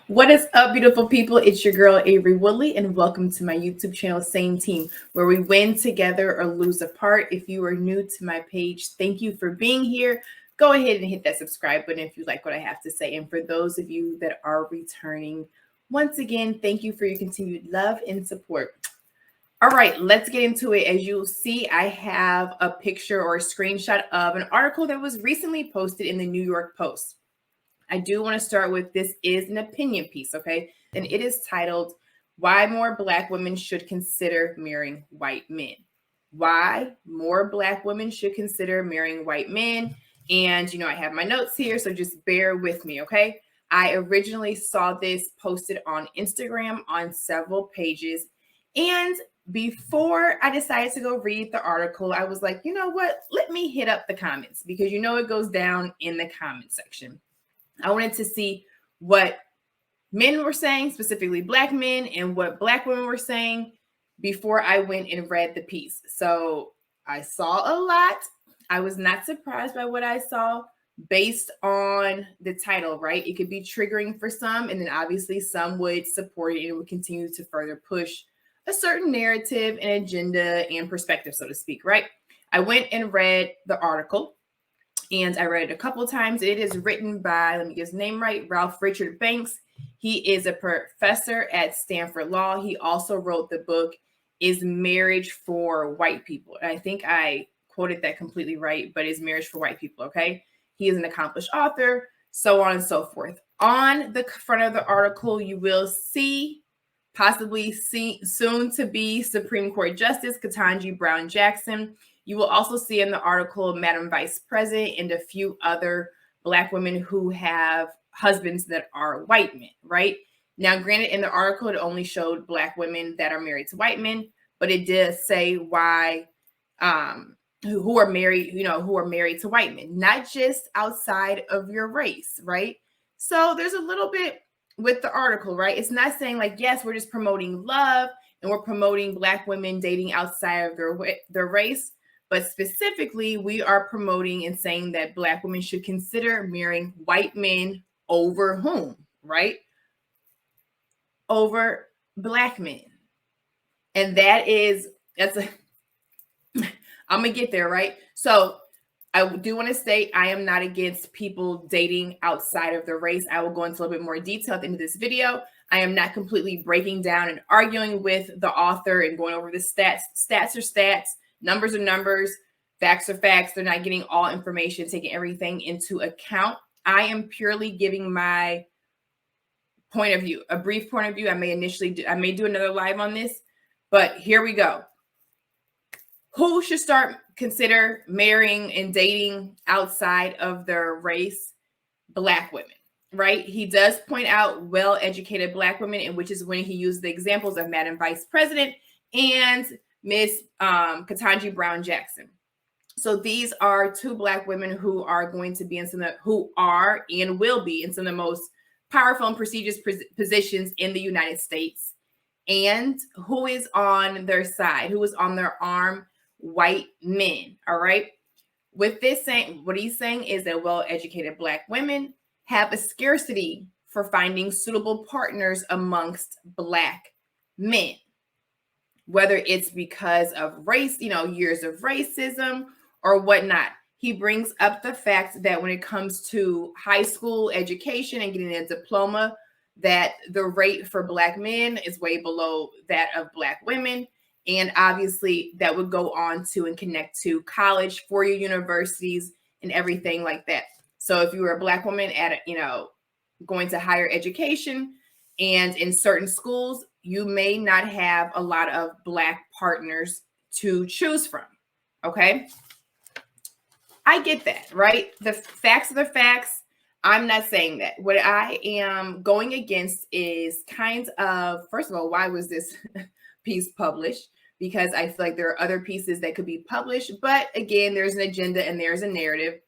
What is up, beautiful people? It's your girl, Avery Woodley, and welcome to my YouTube channel, Same Team, where we win together or lose apart. If you are new to my page, thank you for being here. Go ahead and hit that subscribe button if you like what I have to say. And for those of you that are returning, once again, thank you for your continued love and support. All right, let's get into it. As you'll see, I have a picture or a screenshot of an article that was recently posted in the New York Post. I do want to start with this is an opinion piece, okay? And it is titled, Why More Black Women Should Consider Marrying White Men. Why more Black women should consider marrying white men. And, I have my notes here, so just bear with me, okay? I originally saw this posted on Instagram on several pages. And before I decided to go read the article, I was like, you know what? Let me hit up the comments because it goes down in the comment section. I wanted to see what men were saying, specifically Black men, and what Black women were saying before I went and read the piece. So I saw a lot. I was not surprised by what I saw based on the title, right? It could be triggering for some, and then obviously some would support it and would continue to further push a certain narrative and agenda and perspective, so to speak, right? I went and read the article. And I read it a couple times. It is written by, let me get his name right, Ralph Richard Banks. He is a professor at Stanford Law. He also wrote the book, Is Marriage for White People? And I think I quoted that completely right, but Is Marriage for White People, okay? He is an accomplished author, so on and so forth. On the front of the article, you will see possibly soon to be Supreme Court Justice Ketanji Brown Jackson. You will also see in the article Madam Vice President and a few other Black women who have husbands that are white men, right? Now, granted, in the article, it only showed Black women that are married to white men, but it did say why who are married, who are married to white men, not just outside of your race, right? So there's a little bit with the article, right? It's not saying like, yes, we're just promoting love and we're promoting Black women dating outside of their race. But specifically, we are promoting and saying that Black women should consider marrying white men over whom, right? Over Black men. And I'm going to get there, right? So I do want to state I am not against people dating outside of their race. I will go into a little bit more detail at the end of this video. I am not completely breaking down and arguing with the author and going over the stats. Stats are stats. Numbers are numbers, facts are facts. They're not getting all information, taking everything into account. I am purely giving my point of view, a brief point of view. I may do another live on this, but here we go. Who should consider marrying and dating outside of their race? Black women, right? He does point out well-educated Black women, and which is when he used the examples of Madam Vice President and Miss Ketanji Brown Jackson. So these are two Black women who are going to be in who are and will be in some of the most powerful and prestigious positions in the United States. And who is on their side? Who is on their arm? White men. All right. With this saying, what he's saying is that well-educated Black women have a scarcity for finding suitable partners amongst Black men. Whether it's because of race, years of racism or whatnot. He brings up the fact that when it comes to high school education and getting a diploma, that the rate for Black men is way below that of Black women. And obviously that would go on to and connect to college, four-year universities and everything like that. So if you were a Black woman at, going to higher education and in certain schools, you may not have a lot of Black partners to choose from. Okay. I get that, right? The facts are the facts. I'm not saying that. What I am going against is kind of, first of all, why was this piece published? Because I feel like there are other pieces that could be published. But again, there's an agenda and there's a narrative.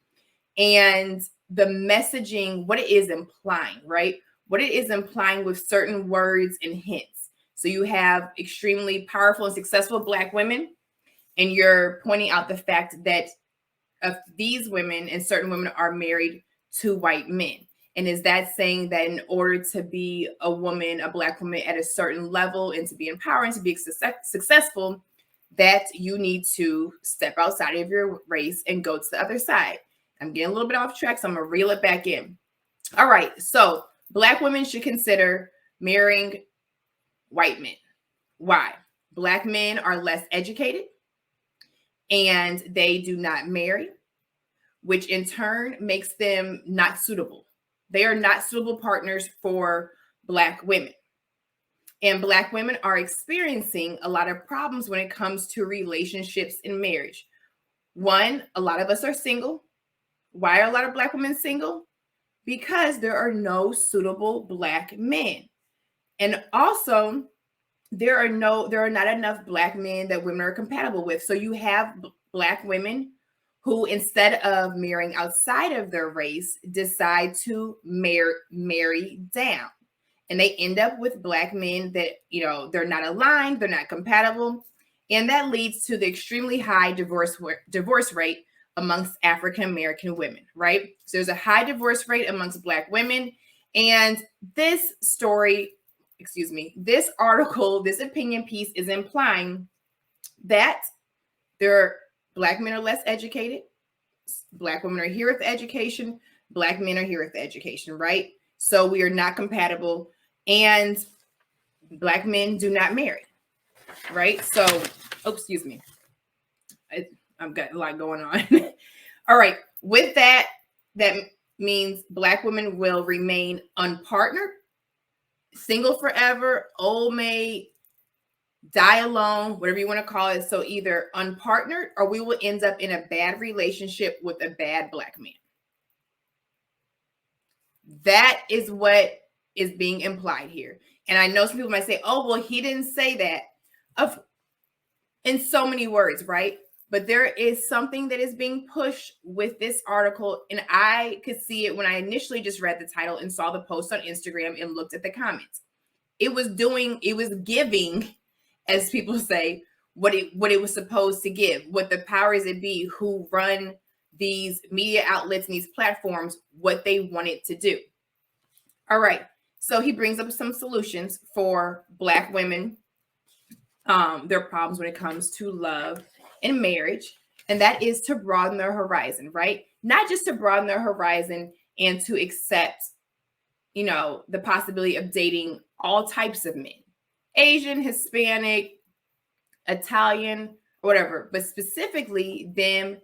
And the messaging, what it is implying, right? What it is implying with certain words and hints. So you have extremely powerful and successful Black women, and you're pointing out the fact that these women and certain women are married to white men. And is that saying that in order to be a woman, a Black woman at a certain level and to be empowered and to be successful, that you need to step outside of your race and go to the other side? I'm getting a little bit off track, so I'm going to reel it back in. All right. So Black women should consider marrying white men. Why? Black men are less educated and they do not marry, which in turn makes them not suitable. They are not suitable partners for Black women. And Black women are experiencing a lot of problems when it comes to relationships and marriage. One, a lot of us are single. Why are a lot of Black women single? Because there are no suitable Black men. And also, there are not enough Black men that women are compatible with. So you have Black women who, instead of marrying outside of their race, decide to marry down. And they end up with Black men that, they're not aligned, they're not compatible. And that leads to the extremely high divorce rate amongst African American women, right? So there's a high divorce rate amongst Black women. And this article, this opinion piece is implying that Black men are less educated. Black women are here with the education. Black men are here with the education, right? So we are not compatible, and Black men do not marry, right? So, excuse me. I've got a lot going on. All right. With that means Black women will remain unpartnered, single forever, old maid, die alone, whatever you want to call it. So either unpartnered, or we will end up in a bad relationship with a bad Black man. That is what is being implied here. And I know some people might say, oh, well, he didn't say that in so many words, right? But there is something that is being pushed with this article. And I could see it when I initially just read the title and saw the post on Instagram and looked at the comments. It was giving, as people say, what it was supposed to give, what the powers that be who run these media outlets and these platforms, what they wanted to do. All right. So he brings up some solutions for Black women, their problems when it comes to love and marriage. And that is to broaden their horizon, right? Not just to broaden their horizon and to accept, the possibility of dating all types of men, Asian, Hispanic, Italian, whatever, but specifically them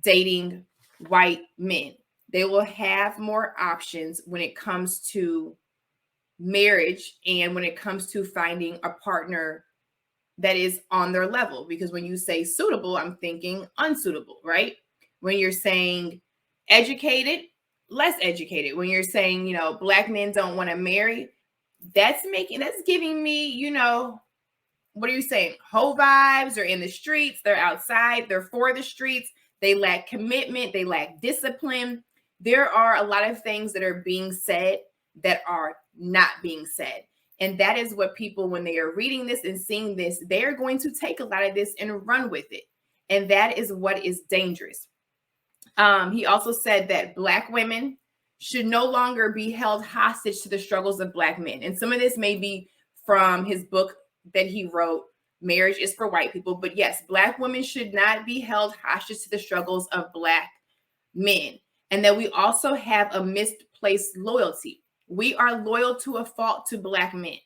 dating white men. They will have more options when it comes to marriage and when it comes to finding a partner that is on their level. Because when you say suitable, I'm thinking unsuitable, right? When you're saying educated, less educated. When you're saying, Black men don't want to marry, that's giving me, what are you saying? Hoe vibes. Are in the streets. They're outside. They're for the streets. They lack commitment. They lack discipline. There are a lot of things that are being said that are not being said. And that is what people, when they are reading this and seeing this, they're going to take a lot of this and run with it. And that is what is dangerous. He also said that Black women should no longer be held hostage to the struggles of Black men. And some of this may be from his book that he wrote, Marriage is for White People. But yes, Black women should not be held hostage to the struggles of Black men. And that we also have a misplaced loyalty. We are loyal to a fault to Black men,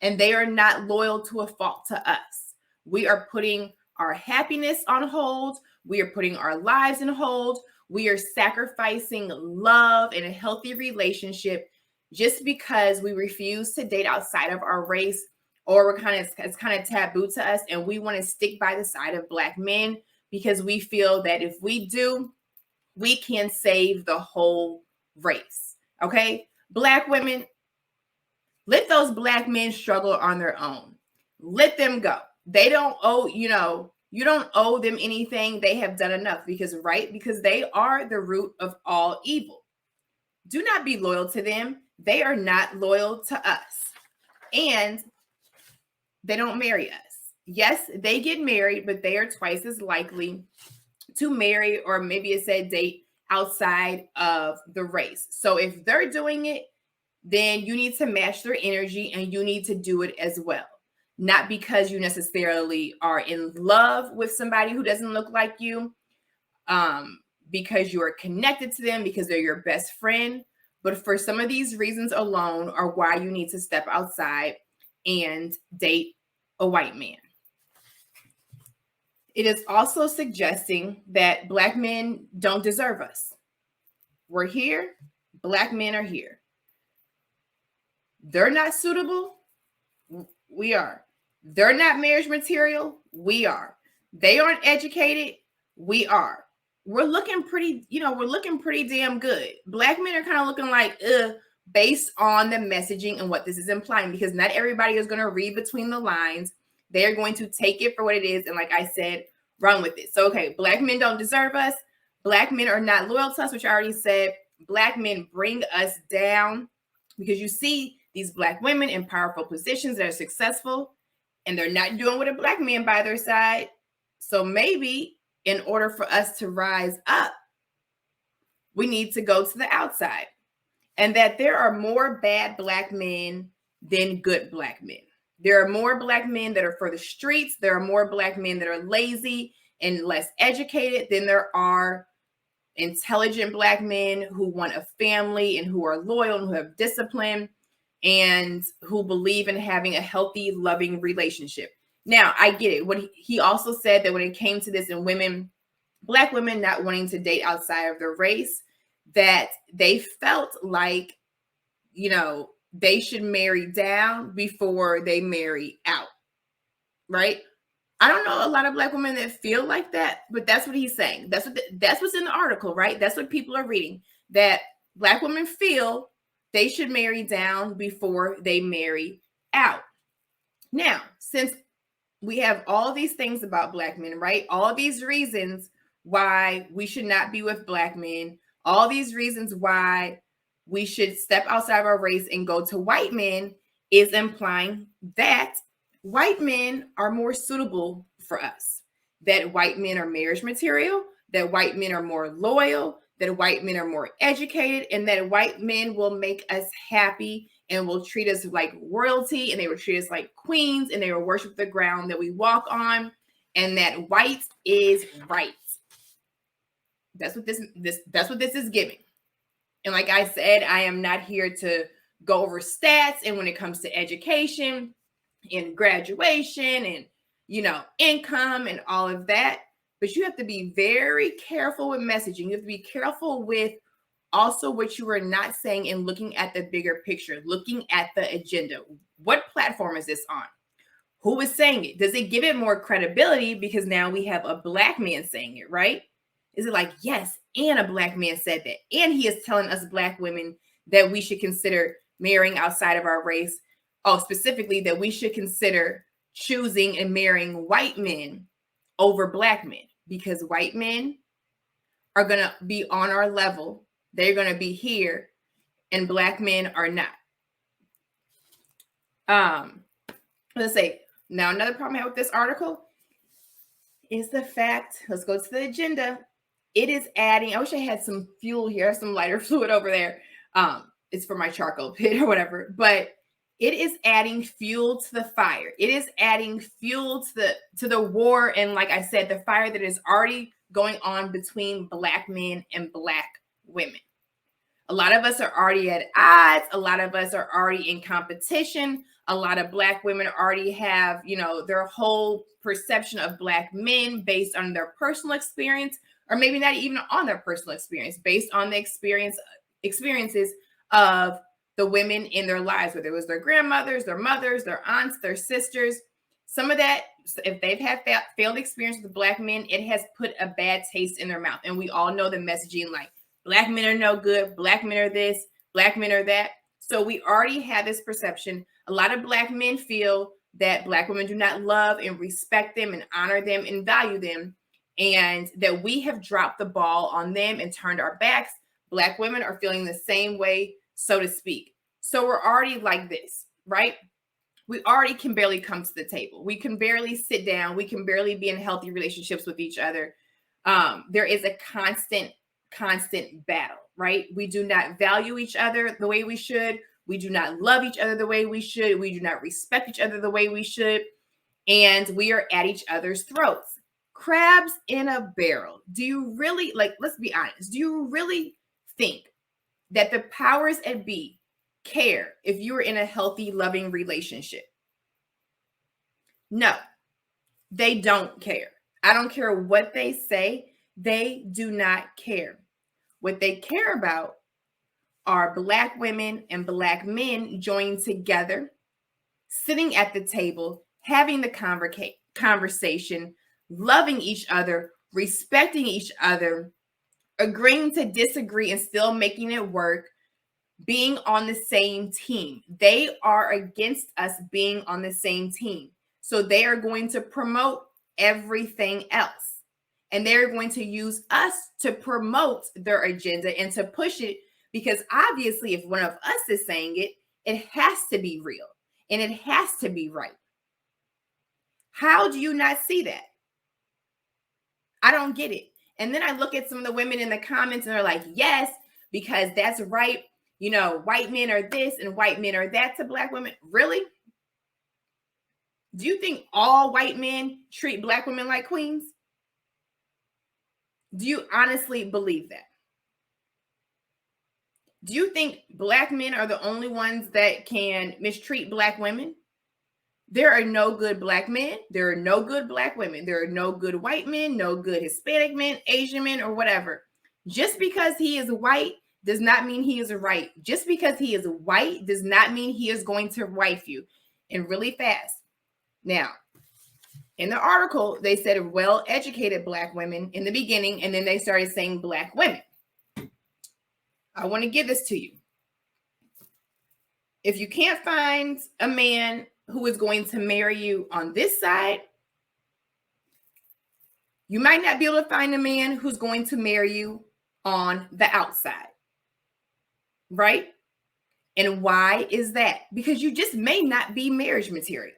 and they are not loyal to a fault to us. We are putting our happiness on hold. We are putting our lives on hold. We are sacrificing love and a healthy relationship just because we refuse to date outside of our race, or it's kind of taboo to us, and we want to stick by the side of Black men because we feel that if we do, we can save the whole race. Okay? Black women, let those Black men struggle on their own. Let them go. They don't owe, you don't owe them anything. They have done enough because they are the root of all evil. Do not be loyal to them. They are not loyal to us. And they don't marry us. Yes, they get married, but they are twice as likely to marry, or maybe it said date, outside of the race. So if they're doing it, then you need to match their energy and you need to do it as well. Not because you necessarily are in love with somebody who doesn't look like you, because you are connected to them, because they're your best friend. But for some of these reasons alone are why you need to step outside and date a white man. It is also suggesting that Black men don't deserve us. We're here. Black men are here. They're not suitable. We are. They're not marriage material. We are. They aren't educated. We are. We're looking pretty, we're looking pretty damn good. Black men are kind of looking like, based on the messaging and what this is implying, because not everybody is going to read between the lines. They're going to take it for what it is. And like I said, run with it. So, okay, Black men don't deserve us. Black men are not loyal to us, which I already said. Black men bring us down, because you see these Black women in powerful positions that are successful, and they're not doing with a Black man by their side. So maybe in order for us to rise up, we need to go to the outside. And that there are more bad Black men than good Black men. There are more Black men that are for the streets. There are more Black men that are lazy and less educated than there are intelligent Black men who want a family and who are loyal and who have discipline and who believe in having a healthy, loving relationship. Now, I get it. What he also said that when it came to this, and women, Black women not wanting to date outside of their race, that they felt like, they should marry down before they marry out, right? I don't know a lot of Black women that feel like that, but that's what he's saying. That's what's in the article, right? That's what people are reading, that Black women feel they should marry down before they marry out. Now, since we have all these things about Black men, right? All these reasons why we should not be with Black men, all these reasons why we should step outside of our race and go to white men, is implying that white men are more suitable for us, that white men are marriage material, that white men are more loyal, that white men are more educated, and that white men will make us happy and will treat us like royalty, and they will treat us like queens, and they will worship the ground that we walk on, and that white is right. That's what this is giving. And like I said, I am not here to go over stats and when it comes to education and graduation and, income and all of that. But you have to be very careful with messaging. You have to be careful with also what you are not saying and looking at the bigger picture, looking at the agenda. What platform is this on? Who is saying it? Does it give it more credibility because now we have a Black man saying it, right? Is it like, yes, and a Black man said that, and he is telling us Black women that we should consider marrying outside of our race? Oh, specifically that we should consider choosing and marrying white men over Black men, because white men are going to be on our level. They're going to be here, and Black men are not. Let's say, now another problem I have with this article is the fact, let's go to the agenda. It is adding, I wish I had some fuel here, some lighter fluid over there. It's for my charcoal pit or whatever, but it is adding fuel to the fire. It is adding fuel to the war. And like I said, the fire that is already going on between Black men and Black women. A lot of us are already at odds. A lot of us are already in competition. A lot of Black women already have, their whole perception of Black men based on their personal experience, or maybe not even on their personal experience, based on the experiences of the women in their lives, whether it was their grandmothers, their mothers, their aunts, their sisters. Some of that, if they've had failed experience with Black men, it has put a bad taste in their mouth. And we all know the messaging like, Black men are no good, Black men are this, Black men are that. So we already have this perception. A lot of Black men feel that Black women do not love and respect them and honor them and value them, and that we have dropped the ball on them and turned our backs. Black women are feeling the same way, so to speak. So we're already like this, right? We already can barely come to the table. We can barely sit down. We can barely be in healthy relationships with each other. There is a constant constant battle, right? We do not value each other the way we should. We do not love each other the way we should. We do not respect each other the way we should. And we are at each other's throats. Crabs in a barrel. Do you really, like, let's be honest, do you really think that the powers that be care if you are in a healthy, loving relationship? No, they don't care. I don't care what they say. They do not care. What they care about are Black women and Black men joining together, sitting at the table, having the conversation, loving each other, respecting each other, agreeing to disagree and still making it work, being on the same team. They are against us being on the same team. So they are going to promote everything else. And they're going to use us to promote their agenda and to push it, because obviously if one of us is saying it, it has to be real and it has to be right. How do you not see that? I don't get it. And then I look at some of the women in the comments and they're like, yes, because that's right. You know, white men are this and white men are that to Black women. Really? Do you think all white men treat Black women like queens? Do you honestly believe that? Do you think Black men are the only ones that can mistreat Black women? There are no good Black men. There are no good Black women. There are no good white men, no good Hispanic men, Asian men, or whatever. Just because he is white does not mean he is right. Just because he is white does not mean he is going to wife you. And really fast. Now, in the article, they said well-educated Black women in the beginning, and then they started saying Black women. I want to give this to you. If you can't find a man who is going to marry you on this side, you might not be able to find a man who's going to marry you on the outside, right? And why is that? Because you just may not be marriage material.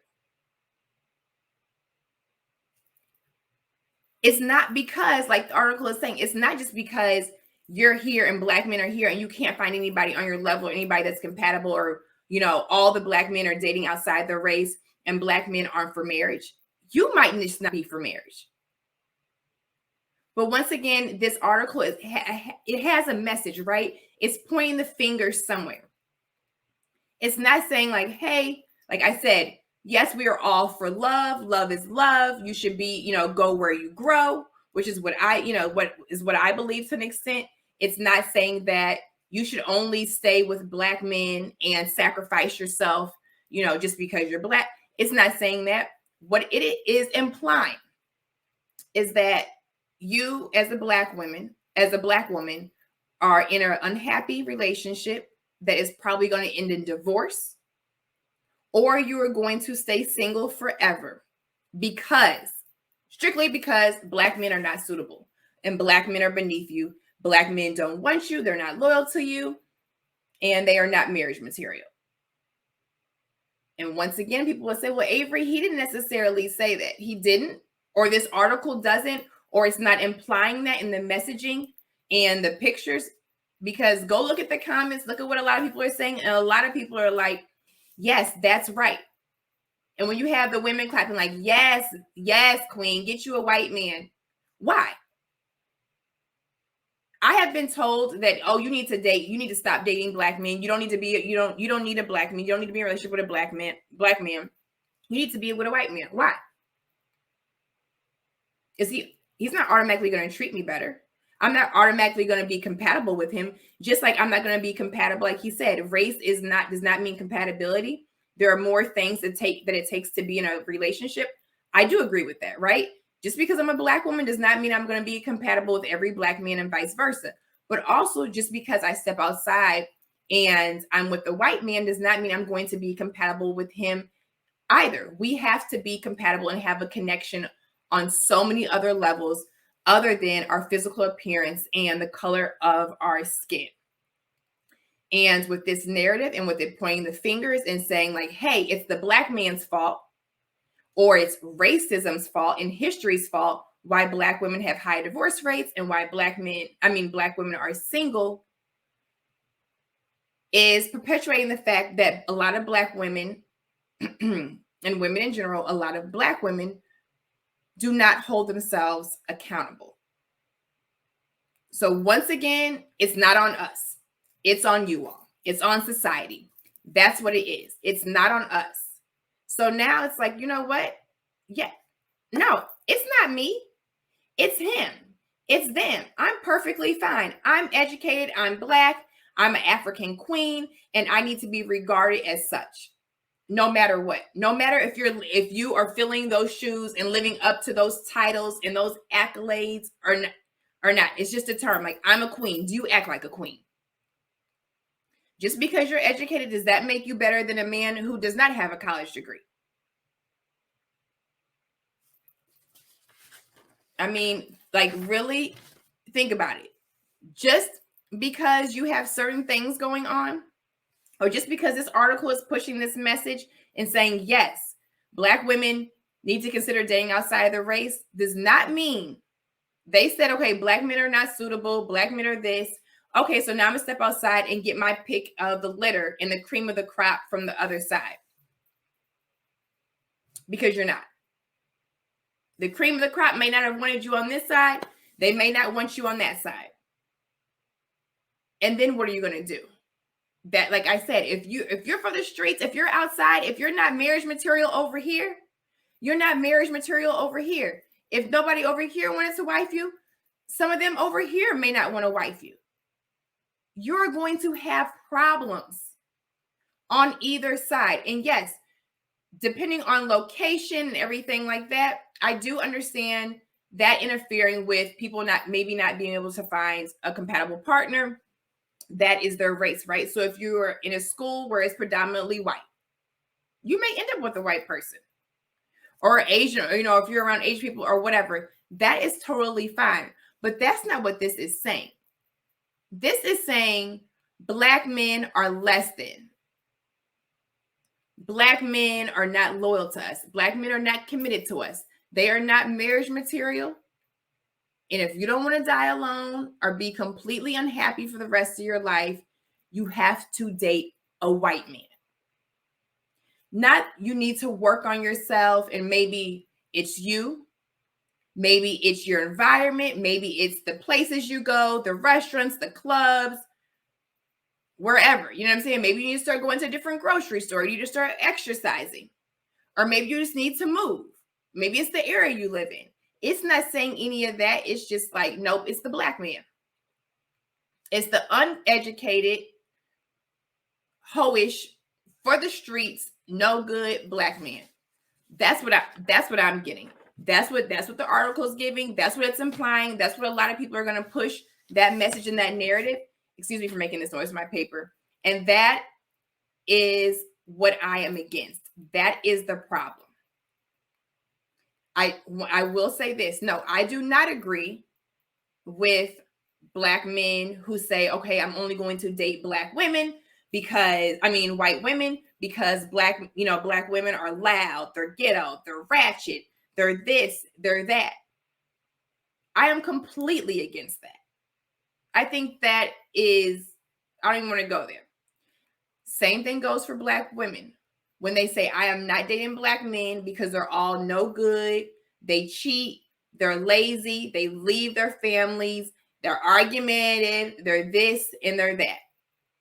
It's not because, like the article is saying, it's not just because you're here and Black men are here and you can't find anybody on your level or anybody that's compatible, or, you know, all the Black men are dating outside their race and Black men aren't for marriage. You might just not be for marriage. But once again, this article it has a message, right? It's pointing the finger somewhere. It's not saying like, hey, like I said, yes, we are all for love. Love is love. You should be, you know, go where you grow, which is what I believe to an extent. It's not saying that you should only stay with Black men and sacrifice yourself, you know, just because you're Black. It's not saying that. What it is implying is that you as a Black woman, are in an unhappy relationship that is probably going to end in divorce, or you are going to stay single forever strictly because Black men are not suitable and Black men are beneath you. Black men don't want you. They're not loyal to you, and they are not marriage material. And once again, people will say, well, Avery, he didn't necessarily say that. He didn't, or this article doesn't, or it's not implying that in the messaging and the pictures, because go look at the comments, look at what a lot of people are saying. And a lot of people are like, yes, that's right. And when you have the women clapping like, yes, yes, queen, get you a white man. Why? I have been told that, oh, you need to stop dating Black men. You don't need to be, you don't need a Black man. You don't need to be in a relationship with a Black man. You need to be with a white man. Why? He's not automatically going to treat me better. I'm not automatically going to be compatible with him. Just like I'm not going to be compatible. Like he said, race does not mean compatibility. There are more things that it takes to be in a relationship. I do agree with that, right? Just because I'm a Black woman does not mean I'm going to be compatible with every Black man and vice versa. But also, just because I step outside and I'm with the white man does not mean I'm going to be compatible with him either. We have to be compatible and have a connection on so many other levels other than our physical appearance and the color of our skin. And with this narrative and with it pointing the fingers and saying like, hey, it's the Black man's fault, or it's racism's fault and history's fault, why Black women have high divorce rates and why Black women are single is perpetuating the fact that a lot of Black women and women in general, a lot of Black women do not hold themselves accountable. So once again, it's not on us. It's on you all. It's on society. That's what it is. It's not on us. So now it's like, you know what? Yeah. No, it's not me. It's him. It's them. I'm perfectly fine. I'm educated. I'm Black. I'm an African queen, and I need to be regarded as such. No matter what. No matter if you are filling those shoes and living up to those titles and those accolades or not. It's just a term. Like, I'm a queen. Do you act like a queen? Just because you're educated, does that make you better than a man who does not have a college degree? I mean, like, really think about it. Just because you have certain things going on, or just because this article is pushing this message and saying, yes, Black women need to consider dating outside of the race, does not mean they said, okay, Black men are not suitable. Black men are this. Okay, so now I'm going to step outside and get my pick of the litter and the cream of the crop from the other side. Because you're not. The cream of the crop may not have wanted you on this side. They may not want you on that side. And then what are you going to do? That, like I said, if you're for the streets, if you're outside, if you're not marriage material over here, you're not marriage material over here. If nobody over here wanted to wife you, some of them over here may not want to wife you. You're going to have problems on either side. And yes, depending on location and everything like that, I do understand that interfering with people maybe not being able to find a compatible partner. That is their race, right? So if you're in a school where it's predominantly white, you may end up with a white person or Asian, or, if you're around Asian people or whatever, that is totally fine. But that's not what this is saying. This is saying Black men are less than. Black men are not loyal to us. Black men are not committed to us. They are not marriage material. And if you don't want to die alone or be completely unhappy for the rest of your life, you have to date a white man. Not you need to work on yourself, and maybe it's you. Maybe it's your environment. Maybe it's the places you go, the restaurants, the clubs, wherever. You know what I'm saying? Maybe you need to start going to a different grocery store. You need to start exercising. Or maybe you just need to move. Maybe it's the area you live in. It's not saying any of that. It's just like, nope, it's the Black man. It's the uneducated, hoish, for the streets, no good Black man. That's what I'm getting. That's what the article is giving. That's what it's implying. That's what a lot of people are going to push, that message and that narrative. Excuse me for making this noise in my paper. And that is what I am against. That is the problem. I will say this. No, I do not agree with Black men who say, okay, I'm only going to date white women because Black women are loud, they're ghetto, they're ratchet, they're this, they're that. I am completely against that. I think that is, I don't even want to go there. Same thing goes for Black women. When they say, I am not dating Black men because they're all no good, they cheat, they're lazy, they leave their families, they're argumentative, they're this and they're that.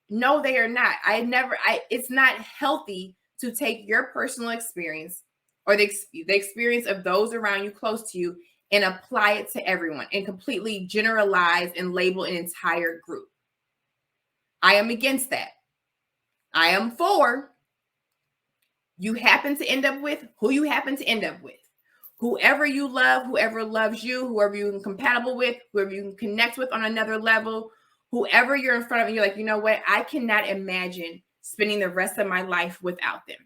No, they are not. It's not healthy to take your personal experience or the experience of those around you, close to you, and apply it to everyone and completely generalize and label an entire group. I am against that. I am for you happen to end up with who you happen to end up with. Whoever you love, whoever loves you, whoever you're compatible with, whoever you can connect with on another level, whoever you're in front of, and you're like, you know what? I cannot imagine spending the rest of my life without them.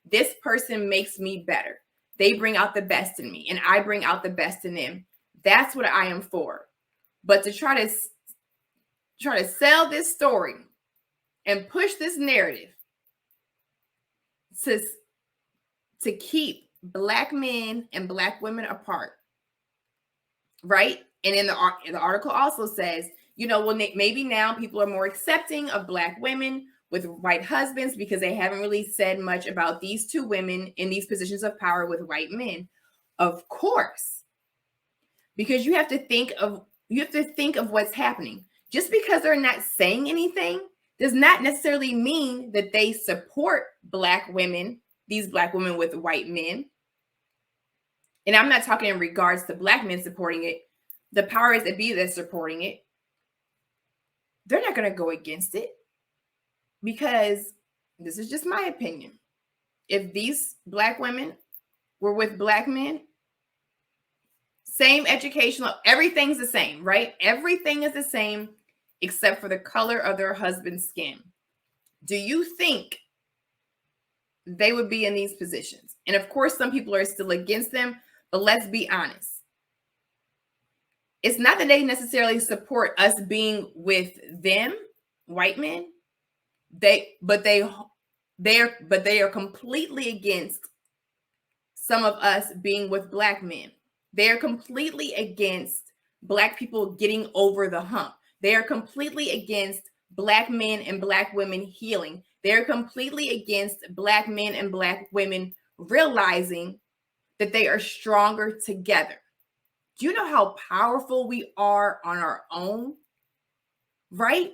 This person makes me better. They bring out the best in me, and I bring out the best in them. That's what I am for. But to try to sell this story and push this narrative to keep Black men and Black women apart, right? And in the article also says, well, maybe now people are more accepting of Black women with white husbands because they haven't really said much about these two women in these positions of power with white men. Of course, because you have to think of what's happening. Just because they're not saying anything does not necessarily mean that they support Black women, these Black women with white men. And I'm not talking in regards to Black men supporting it. The powers that be that's supporting it, they're not going to go against it, because this is just my opinion. If these Black women were with Black men, same educational, everything's the same, right? Everything is the same except for the color of their husband's skin. Do you think they would be in these positions? And of course, some people are still against them, but let's be honest. It's not that they necessarily support us being with them, white men. They are completely against some of us being with Black men. They are completely against Black people getting over the hump. They are completely against Black men and Black women healing. They're completely against Black men and Black women realizing that they are stronger together. Do you know how powerful we are on our own? Right?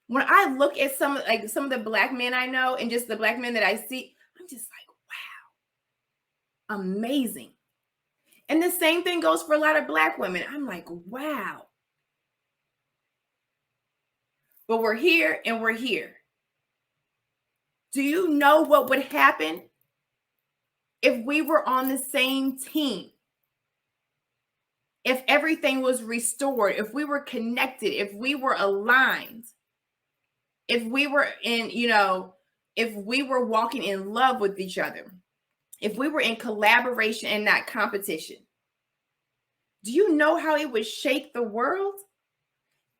When I look at some of the Black men I know and just the Black men that I see, I'm just like, wow, amazing. And the same thing goes for a lot of Black women. I'm like, wow. But we're here and we're here. Do you know what would happen if we were on the same team? If everything was restored, if we were connected, if we were aligned, if we were if we were walking in love with each other, if we were in collaboration and not competition, do you know how it would shake the world?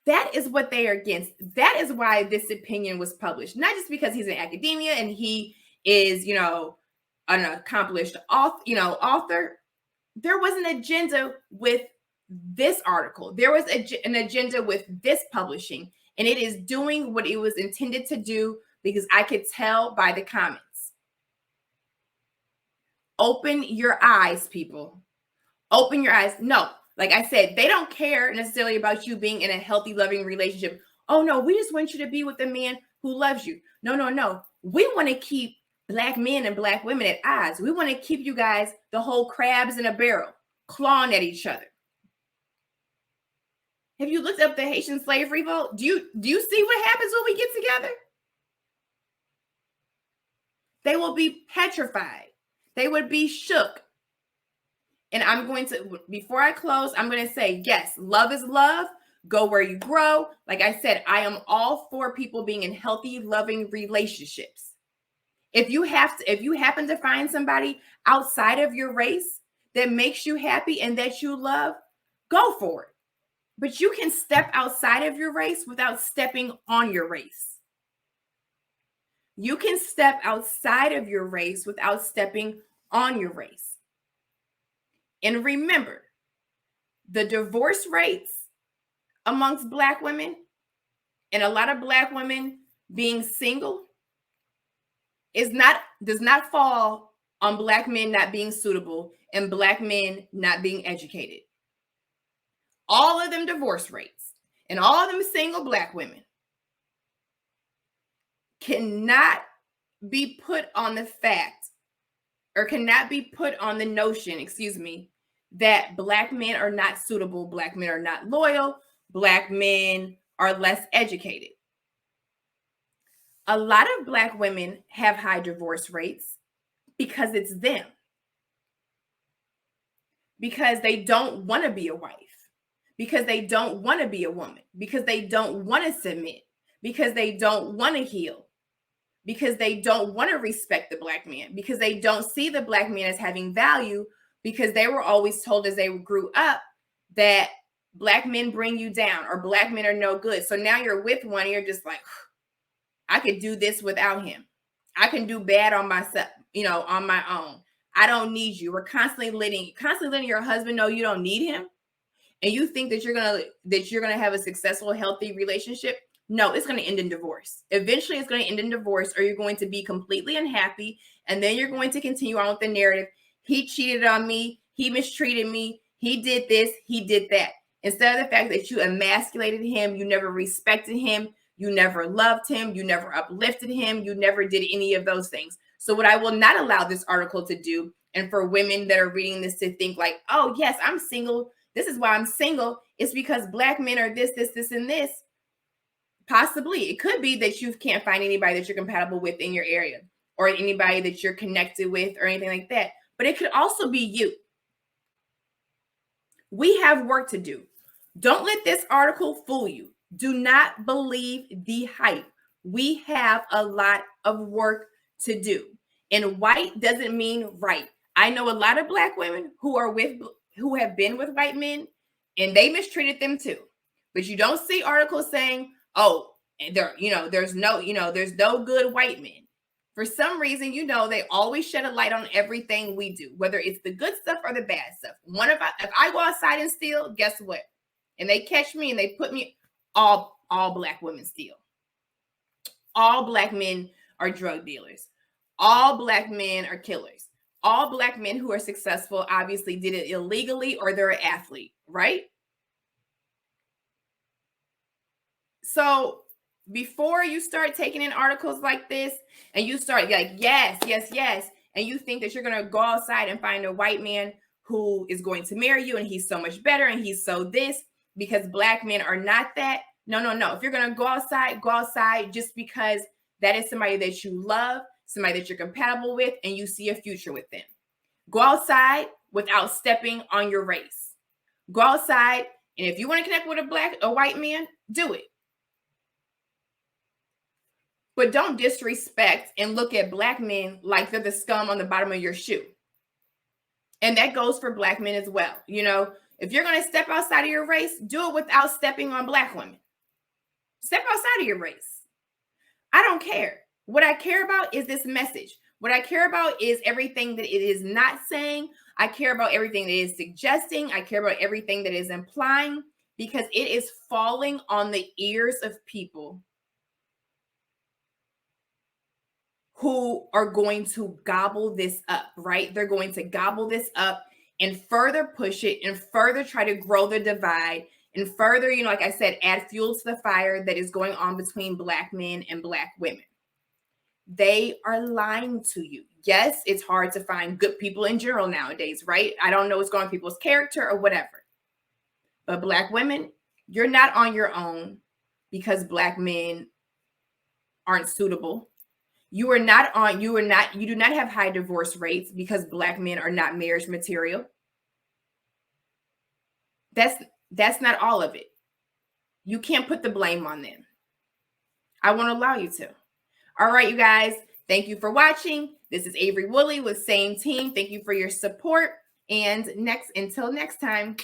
That is what they are against. That is why this opinion was published. Not just because he's in academia and he is, an accomplished author. There was an agenda with this article. There was an agenda with this publishing, and it is doing what it was intended to do, because I could tell by the comments. Open your eyes, people. Open your eyes. No, like I said, they don't care necessarily about you being in a healthy, loving relationship. Oh, no, we just want you to be with a man who loves you. No. We want to keep Black men and Black women at odds. We want to keep you guys the whole crabs in a barrel, clawing at each other. Have you looked up the Haitian slave revolt? Do you see what happens when we get together? They will be petrified. They would be shook. And I'm going to, before I close, I'm going to say, yes, love is love. Go where you grow. Like I said, I am all for people being in healthy, loving relationships. If you happen to find somebody outside of your race that makes you happy and that you love, go for it. But you can step outside of your race without stepping on your race. You can step outside of your race without stepping on your race. And remember, the divorce rates amongst Black women and a lot of Black women being single does not fall on Black men not being suitable and Black men not being educated. All of them divorce rates and all of them single Black women cannot be put on the fact, or cannot be put on the notion, that Black men are not suitable, Black men are not loyal, Black men are less educated. A lot of Black women have high divorce rates because it's them. Because they don't want to be a wife. Because they don't want to be a woman. Because they don't want to submit. Because they don't want to heal. Because they don't want to respect the Black man. Because they don't see the Black man as having value. Because they were always told as they grew up that Black men bring you down or Black men are no good. So now you're with one and you're just like, I could do this without him. I can do bad on myself, on my own. I don't need you. We're constantly letting your husband know you don't need him. and you think that you're gonna have a successful, healthy relationship, no, it's gonna end in divorce. Eventually, it's gonna end in divorce, or you're going to be completely unhappy, and then you're going to continue on with the narrative. He cheated on me. He mistreated me. He did this. He did that. Instead of the fact that you emasculated him, you never respected him, you never loved him, you never uplifted him, you never did any of those things. So what I will not allow this article to do, and for women that are reading this to think like, oh, yes, I'm single. This is why I'm single. It's because Black men are this, this, this, and this. Possibly. It could be that you can't find anybody that you're compatible with in your area, or anybody that you're connected with, or anything like that. But it could also be you. We have work to do. Don't let this article fool you. Do not believe the hype. We have a lot of work to do. And white doesn't mean right. I know a lot of Black women who have been with white men, and they mistreated them too. But you don't see articles saying, oh, there's no good white men. For some reason, they always shed a light on everything we do, whether it's the good stuff or the bad stuff. If I go outside and steal, guess what? And they catch me and they put me, all Black women steal. All Black men are drug dealers. All Black men are killers. All Black men who are successful obviously did it illegally, or they're an athlete, right? So before you start taking in articles like this, and you start like, yes, yes, yes, and you think that you're going to go outside and find a white man who is going to marry you, and he's so much better, and he's so this, because Black men are not that. No. If you're going to go outside just because that is somebody that you love, somebody that you're compatible with, and you see a future with them. Go outside without stepping on your race. Go outside, and if you want to connect with a white man, do it. But don't disrespect and look at Black men like they're the scum on the bottom of your shoe. And that goes for Black men as well. If you're going to step outside of your race, do it without stepping on Black women. Step outside of your race. I don't care. What I care about is this message. What I care about is everything that it is not saying. I care about everything that it is suggesting. I care about everything that is implying, because it is falling on the ears of people who are going to gobble this up, right? They're going to gobble this up and further push it and further try to grow the divide and further, like I said, add fuel to the fire that is going on between Black men and Black women. They are lying to you. Yes, it's hard to find good people in general nowadays, right? I don't know what's going on with people's character or whatever. But Black women, you're not on your own because Black men aren't suitable. You do not have high divorce rates because Black men are not marriage material. That's not all of it. You can't put the blame on them. I won't allow you to. All right, you guys. Thank you for watching. This is Avery Woolley with Same Team. Thank you for your support. And until next time.